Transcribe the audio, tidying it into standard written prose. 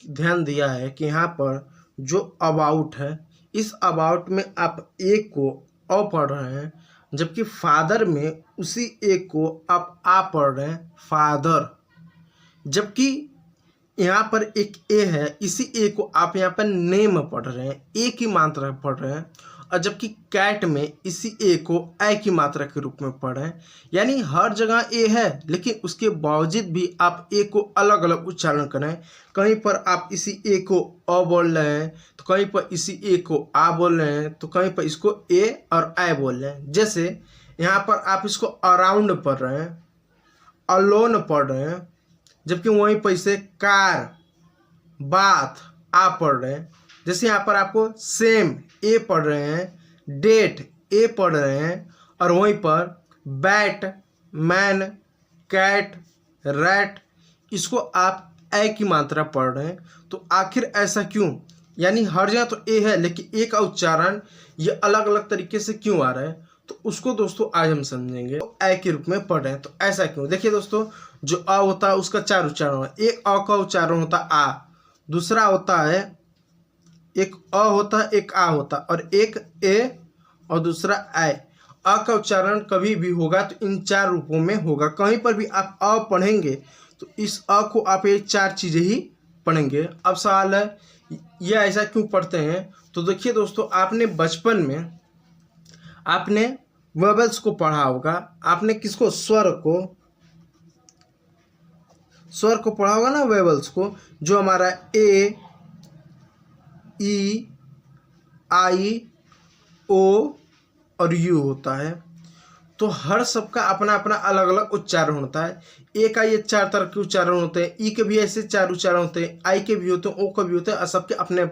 ध्यान दिया है कि यहाँ पर जो अबाउट है, इस अबाउट में आप ए को अ पढ़ रहे हैं, जबकि फादर में उसी ए को आप आ पढ़ रहे हैं, फादर। जबकि यहाँ पर एक ए है, इसी ए को आप यहाँ पर नेम पढ़ रहे हैं, ए की मात्रा पढ़ रहे हैं। और जबकि कैट में इसी ए को ए की मात्रा के रूप में पढ़ रहे हैं। यानी हर जगह ए है, लेकिन उसके बावजूद भी आप ए को अलग अलग उच्चारण करें। कहीं पर आप इसी ए को अ बोल रहे हैं, तो कहीं पर इसी ए को आ बोल रहे हैं, तो कहीं पर इसको ए और ए बोल रहे हैं। जैसे यहाँ पर आप इसको अराउंड पढ़ रहे हैं, अलोन पढ़ रहे हैं, जबकि वहीं पर इसे कार, बाथ आ पढ़ रहे हैं। जैसे यहाँ पर आपको सेम ए पढ़ रहे हैं, डेट ए पढ़ रहे हैं, और वहीं पर बैट, मैन, कैट, रैट, इसको आप ए की मात्रा पढ़ रहे हैं। तो आखिर ऐसा क्यों? यानी हर जगह तो ए है, लेकिन ए का उच्चारण ये अलग अलग तरीके से क्यों आ रहा है? तो उसको दोस्तों आज हम समझेंगे। तो ए के रूप में पढ़ रहे हैं, तो ऐसा क्यों? देखिए दोस्तों, जो अ होता है उसका 4 उच्चारण है। एक अ का उच्चारण होता है आ, दूसरा होता है एक अ होता है, एक आ होता है, और एक ए और दूसरा ए। अ का उच्चारण कभी भी होगा तो इन 4 रूपों में होगा। कहीं पर भी आप अ पढ़ेंगे तो इस अ को आप ये 4 चीज़ें ही पढ़ेंगे। अब सवाल है ये ऐसा क्यों पढ़ते हैं? तो देखिए दोस्तों, आपने बचपन में आपने वेबल्स को पढ़ा होगा। आपने किसको? स्वर को पढ़ा होगा ना, वेबल्स को, जो हमारा ए, ई, आई, ओ और यू होता है। तो हर सबका अपना अपना अलग अलग उच्चारण होता है। ए का ये 4 तरह के उच्चारण होते हैं, ई के भी ऐसे 4 उच्चारण होते हैं, आई के भी होते हैं, ओ के भी होते हैं, और सबके अपने